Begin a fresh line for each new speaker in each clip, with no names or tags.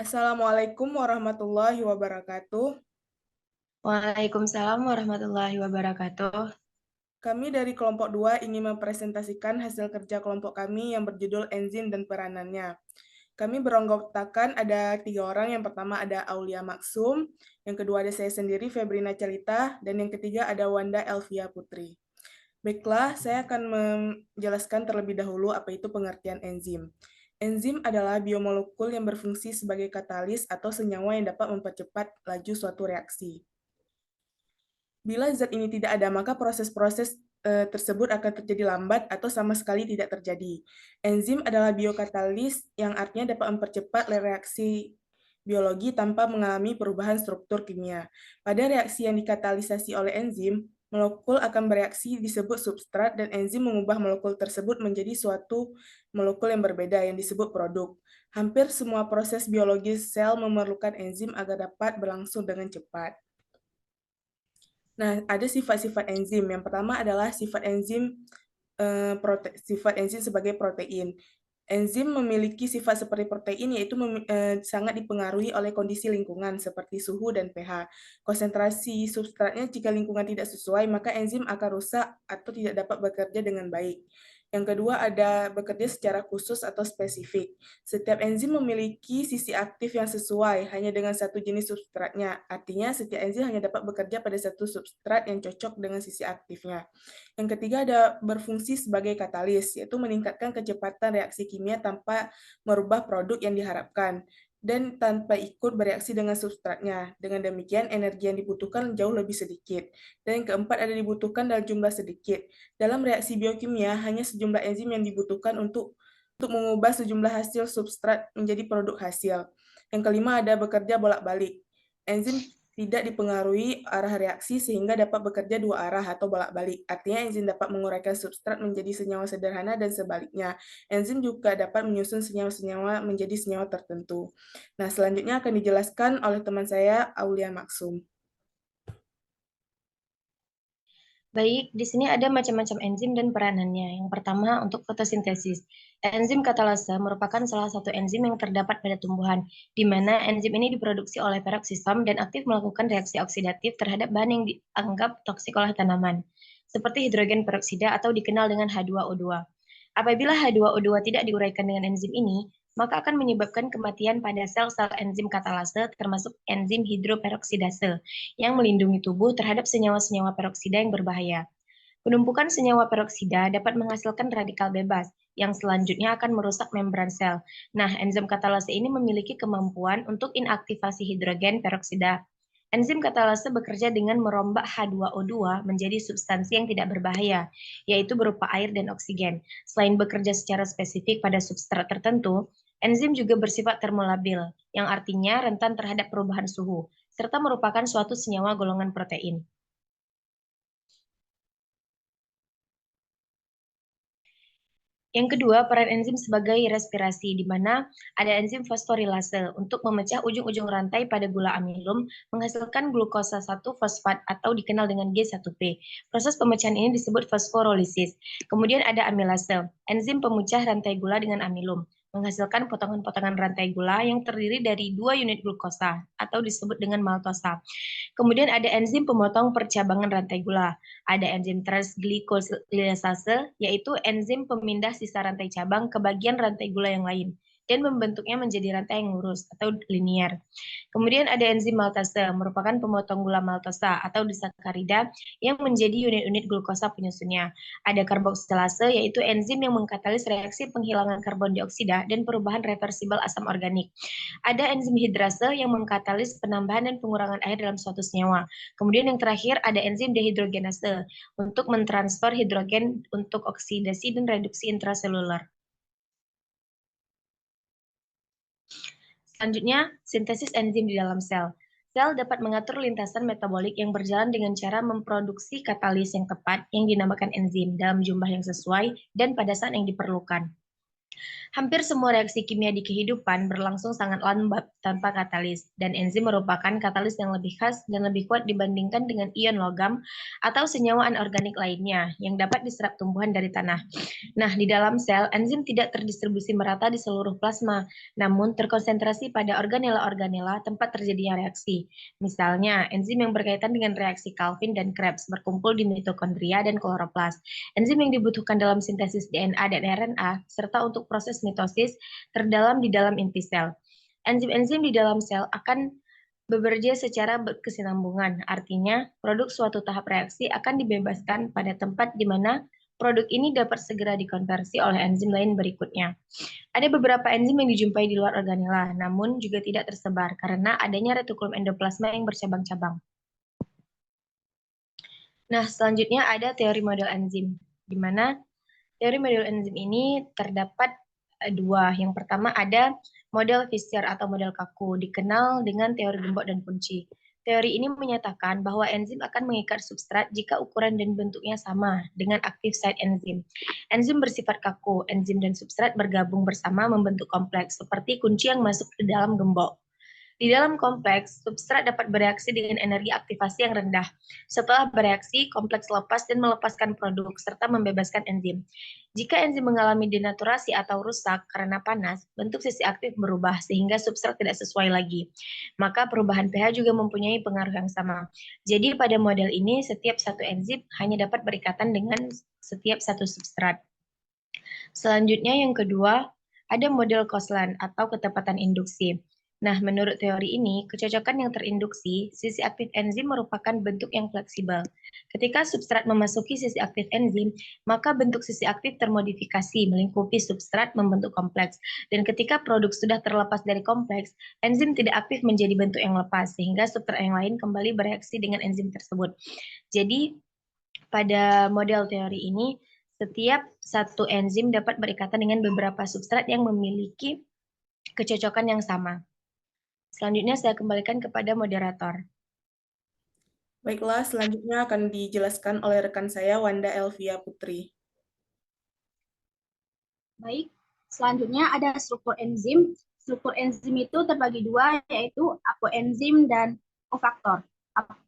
Assalamualaikum warahmatullahi wabarakatuh.
Waalaikumsalam warahmatullahi wabarakatuh.
Kami dari kelompok 2 ingin mempresentasikan hasil kerja kelompok kami yang berjudul Enzim dan Peranannya. Kami beranggotakan ada 3 orang. Yang pertama ada Aulia Maksum, yang kedua ada saya sendiri, Febrina Celita, dan yang ketiga ada Wanda Elvia Putri. Baiklah, saya akan menjelaskan terlebih dahulu apa itu pengertian enzim. Enzim adalah biomolekul yang berfungsi sebagai katalis atau senyawa yang dapat mempercepat laju suatu reaksi. Bila zat ini tidak ada, maka proses-proses tersebut akan terjadi lambat atau sama sekali tidak terjadi. Enzim adalah biokatalis yang artinya dapat mempercepat reaksi biologi tanpa mengalami perubahan struktur kimia. Pada reaksi yang dikatalisasi oleh enzim, molekul akan bereaksi disebut substrat dan enzim mengubah molekul tersebut menjadi suatu molekul yang berbeda yang disebut produk. Hampir semua proses biologis sel memerlukan enzim agar dapat berlangsung dengan cepat. Nah, ada sifat-sifat enzim. Yang pertama adalah sifat enzim sebagai protein. Enzim memiliki sifat seperti protein, yaitu sangat dipengaruhi oleh kondisi lingkungan seperti suhu dan pH. Konsentrasi substratnya jika lingkungan tidak sesuai, maka enzim akan rusak atau tidak dapat bekerja dengan baik. Yang kedua ada bekerja secara khusus atau spesifik. Setiap enzim memiliki sisi aktif yang sesuai hanya dengan satu jenis substratnya. Artinya setiap enzim hanya dapat bekerja pada satu substrat yang cocok dengan sisi aktifnya. Yang ketiga ada berfungsi sebagai katalis, yaitu meningkatkan kecepatan reaksi kimia tanpa merubah produk yang diharapkan dan tanpa ikut bereaksi dengan substratnya. Dengan demikian, energi yang dibutuhkan jauh lebih sedikit. Dan yang keempat ada dibutuhkan dalam jumlah sedikit. Dalam reaksi biokimia, hanya sejumlah enzim yang dibutuhkan untuk mengubah sejumlah hasil substrat menjadi produk hasil. Yang kelima ada bekerja bolak-balik. Enzim tidak dipengaruhi arah reaksi sehingga dapat bekerja dua arah atau bolak-balik. Artinya enzim dapat menguraikan substrat menjadi senyawa sederhana dan sebaliknya. Enzim juga dapat menyusun senyawa-senyawa menjadi senyawa tertentu. Nah, selanjutnya akan dijelaskan oleh teman saya, Aulia Maksum.
Baik, di sini ada macam-macam enzim dan peranannya. Yang pertama, untuk fotosintesis. Enzim katalase merupakan salah satu enzim yang terdapat pada tumbuhan, di mana enzim ini diproduksi oleh peroksisom dan aktif melakukan reaksi oksidatif terhadap bahan yang dianggap toksik oleh tanaman, seperti hidrogen peroksida atau dikenal dengan H2O2. Apabila H2O2 tidak diuraikan dengan enzim ini, maka akan menyebabkan kematian pada sel-sel enzim katalase termasuk enzim hidroperoksidase yang melindungi tubuh terhadap senyawa-senyawa peroksida yang berbahaya. Penumpukan senyawa peroksida dapat menghasilkan radikal bebas yang selanjutnya akan merusak membran sel. Nah, enzim katalase ini memiliki kemampuan untuk inaktivasi hidrogen peroksida. Enzim katalase bekerja dengan merombak H2O2 menjadi substansi yang tidak berbahaya, yaitu berupa air dan oksigen. Selain bekerja secara spesifik pada substrat tertentu, enzim juga bersifat termolabil, yang artinya rentan terhadap perubahan suhu, serta merupakan suatu senyawa golongan protein. Yang kedua, peran enzim sebagai respirasi, di mana ada enzim fosforilase untuk memecah ujung-ujung rantai pada gula amilum, menghasilkan glukosa 1 fosfat atau dikenal dengan G1P. Proses pemecahan ini disebut fosforolisis. Kemudian ada amilase, enzim pemecah rantai gula dengan amilum, menghasilkan potongan-potongan rantai gula yang terdiri dari 2 unit glukosa atau disebut dengan maltosa. Kemudian ada enzim pemotong percabangan rantai gula. Ada enzim transglikolisase, yaitu enzim pemindah sisa rantai cabang ke bagian rantai gula yang lain dan membentuknya menjadi rantai yang lurus atau linear. Kemudian ada enzim maltase, merupakan pemotong gula maltosa atau disakarida yang menjadi unit-unit glukosa penyusunnya. Ada karboksilase, yaitu enzim yang mengkatalis reaksi penghilangan karbon dioksida dan perubahan reversibel asam organik. Ada enzim hidrase yang mengkatalis penambahan dan pengurangan air dalam suatu senyawa. Kemudian yang terakhir ada enzim dehidrogenase untuk mentransfer hidrogen untuk oksidasi dan reduksi intraseluler. Selanjutnya, sintesis enzim di dalam sel. Sel dapat mengatur lintasan metabolik yang berjalan dengan cara memproduksi katalis yang tepat yang dinamakan enzim dalam jumlah yang sesuai dan pada saat yang diperlukan. Hampir semua reaksi kimia di kehidupan berlangsung sangat lambat tanpa katalis, dan enzim merupakan katalis yang lebih khas dan lebih kuat dibandingkan dengan ion logam atau senyawa anorganik lainnya yang dapat diserap tumbuhan dari tanah. Nah, di dalam sel, enzim tidak terdistribusi merata di seluruh plasma, namun terkonsentrasi pada organela-organela tempat terjadinya reaksi. Misalnya, enzim yang berkaitan dengan reaksi Calvin dan Krebs berkumpul di mitokondria dan kloroplas. Enzim yang dibutuhkan dalam sintesis DNA dan RNA, serta untuk proses mitosis terdalam di dalam inti sel. Enzim-enzim di dalam sel akan bekerja secara berkesinambungan, artinya produk suatu tahap reaksi akan dibebaskan pada tempat di mana produk ini dapat segera dikonversi oleh enzim lain berikutnya. Ada beberapa enzim yang dijumpai di luar organela, namun juga tidak tersebar karena adanya retikulum endoplasma yang bercabang-cabang. Nah, selanjutnya ada teori model enzim, di mana teori model enzim ini terdapat dua. Yang pertama ada model Fischer atau model kaku, dikenal dengan teori gembok dan kunci. Teori ini menyatakan bahwa enzim akan mengikat substrat jika ukuran dan bentuknya sama dengan active site enzim. Enzim bersifat kaku, enzim dan substrat bergabung bersama membentuk kompleks, seperti kunci yang masuk ke dalam gembok. Di dalam kompleks, substrat dapat bereaksi dengan energi aktivasi yang rendah. Setelah bereaksi, kompleks lepas dan melepaskan produk, serta membebaskan enzim. Jika enzim mengalami denaturasi atau rusak karena panas, bentuk sisi aktif berubah sehingga substrat tidak sesuai lagi. Maka perubahan pH juga mempunyai pengaruh yang sama. Jadi pada model ini, setiap satu enzim hanya dapat berikatan dengan setiap satu substrat. Selanjutnya yang kedua, ada model Koslan atau ketepatan induksi. Nah, menurut teori ini, kecocokan yang terinduksi, sisi aktif enzim merupakan bentuk yang fleksibel. Ketika substrat memasuki sisi aktif enzim, maka bentuk sisi aktif termodifikasi melingkupi substrat membentuk kompleks. Dan ketika produk sudah terlepas dari kompleks, enzim tidak aktif menjadi bentuk yang lepas, sehingga substrat yang lain kembali bereaksi dengan enzim tersebut. Jadi, pada model teori ini, setiap satu enzim dapat berikatan dengan beberapa substrat yang memiliki kecocokan yang sama. Selanjutnya saya kembalikan kepada moderator.
Baiklah, selanjutnya akan dijelaskan oleh rekan saya, Wanda Elvia Putri.
Baik, selanjutnya ada struktur enzim. Struktur enzim itu terbagi dua, yaitu apoenzim dan kofaktor.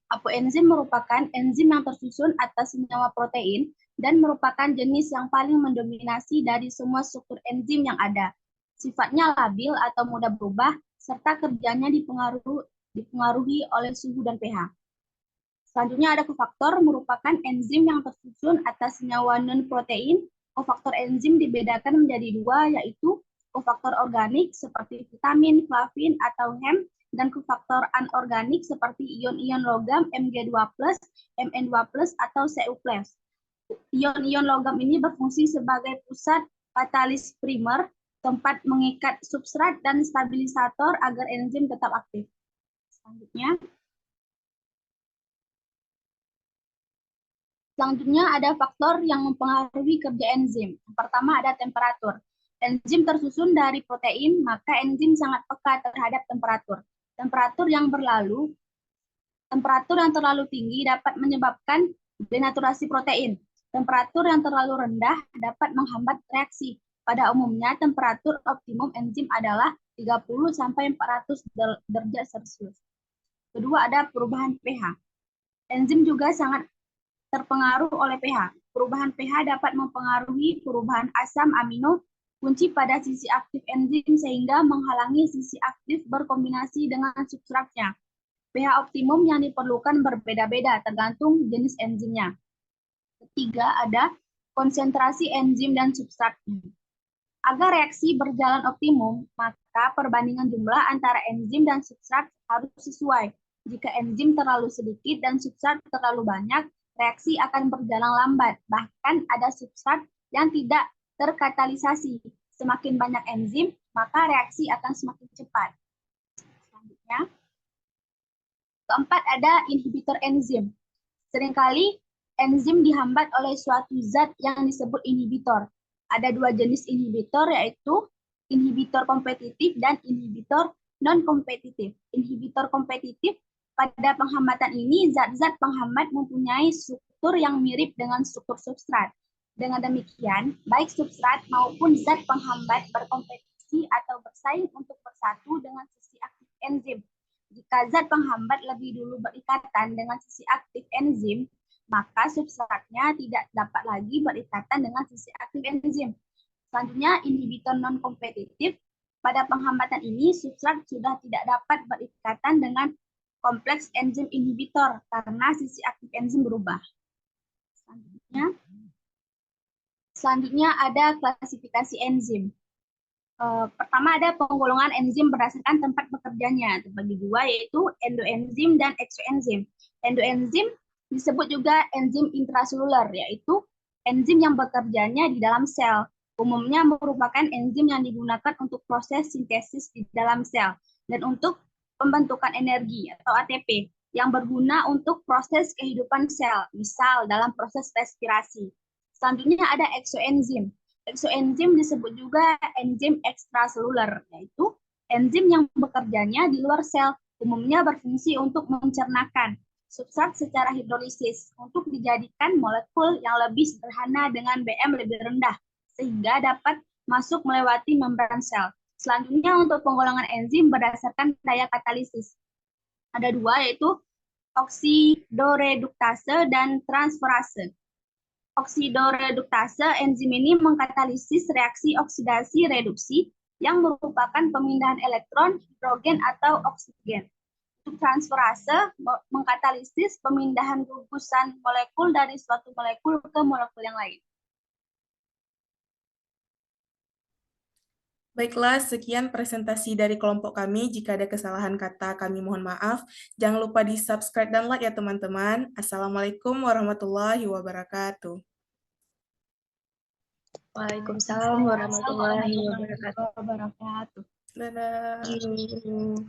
Apoenzim merupakan enzim yang tersusun atas senyawa protein dan merupakan jenis yang paling mendominasi dari semua struktur enzim yang ada. Sifatnya labil atau mudah berubah, serta kerjanya dipengaruhi oleh suhu dan pH. Selanjutnya ada kofaktor, merupakan enzim yang tersusun atas senyawa non-protein. Kofaktor enzim dibedakan menjadi dua, yaitu kofaktor organik seperti vitamin, flavin, atau hem, dan kofaktor anorganik seperti ion-ion logam Mg2+, Mn2+, atau Cu+. Ion-ion logam ini berfungsi sebagai pusat katalis primer, tempat mengikat substrat dan stabilisator agar enzim tetap aktif. Selanjutnya ada faktor yang mempengaruhi kerja enzim. Yang pertama ada temperatur. Enzim tersusun dari protein, maka enzim sangat peka terhadap temperatur. Temperatur yang terlalu tinggi dapat menyebabkan denaturasi protein. Temperatur yang terlalu rendah dapat menghambat reaksi. Pada umumnya, temperatur optimum enzim adalah 30-400 derajat Celcius. Kedua ada perubahan pH. Enzim juga sangat terpengaruh oleh pH. Perubahan pH dapat mempengaruhi perubahan asam amino kunci pada sisi aktif enzim sehingga menghalangi sisi aktif berkombinasi dengan substratnya. pH optimum yang diperlukan berbeda-beda tergantung jenis enzimnya. Ketiga ada konsentrasi enzim dan substratnya. Agar reaksi berjalan optimum, maka perbandingan jumlah antara enzim dan substrat harus sesuai. Jika enzim terlalu sedikit dan substrat terlalu banyak, reaksi akan berjalan lambat. Bahkan ada substrat yang tidak terkatalisasi. Semakin banyak enzim, maka reaksi akan semakin cepat. Selanjutnya, keempat ada inhibitor enzim. Seringkali enzim dihambat oleh suatu zat yang disebut inhibitor. Ada dua jenis inhibitor, yaitu inhibitor kompetitif dan inhibitor non-kompetitif. Inhibitor kompetitif, pada penghambatan ini zat-zat penghambat mempunyai struktur yang mirip dengan struktur substrat. Dengan demikian, baik substrat maupun zat penghambat berkompetisi atau bersaing untuk bersatu dengan sisi aktif enzim. Jika zat penghambat lebih dulu berikatan dengan sisi aktif enzim, maka substratnya tidak dapat lagi berikatan dengan sisi aktif enzim. Selanjutnya, inhibitor non-kompetitif. Pada penghambatan ini, substrat sudah tidak dapat berikatan dengan kompleks enzim inhibitor karena sisi aktif enzim berubah. Selanjutnya ada klasifikasi enzim. Pertama ada penggolongan enzim berdasarkan tempat bekerjanya, terbagi dua yaitu endoenzim dan eksoenzim. Endoenzim disebut juga enzim intraseluler, yaitu enzim yang bekerjanya di dalam sel. Umumnya merupakan enzim yang digunakan untuk proses sintesis di dalam sel dan untuk pembentukan energi atau ATP yang berguna untuk proses kehidupan sel, misal dalam proses respirasi. Selanjutnya ada eksoenzim. Eksoenzim disebut juga enzim ekstraseluler, yaitu enzim yang bekerjanya di luar sel, umumnya berfungsi untuk mencernakan substrat secara hidrolisis untuk dijadikan molekul yang lebih sederhana dengan BM lebih rendah, sehingga dapat masuk melewati membran sel. Selanjutnya untuk penggolongan enzim berdasarkan daya katalisis. Ada dua, yaitu oksidoreduktase dan transferase. Oksidoreduktase, enzim ini mengkatalisis reaksi oksidasi reduksi yang merupakan pemindahan elektron, hidrogen, atau oksigen. Untuk transferase, mengkatalisis pemindahan gugusan molekul dari suatu molekul ke molekul yang lain.
Baiklah, sekian presentasi dari kelompok kami. Jika ada kesalahan kata, kami mohon maaf. Jangan lupa di-subscribe dan like ya teman-teman. Assalamualaikum warahmatullahi wabarakatuh.
Waalaikumsalam warahmatullahi wabarakatuh.
Dadah.
Thank you.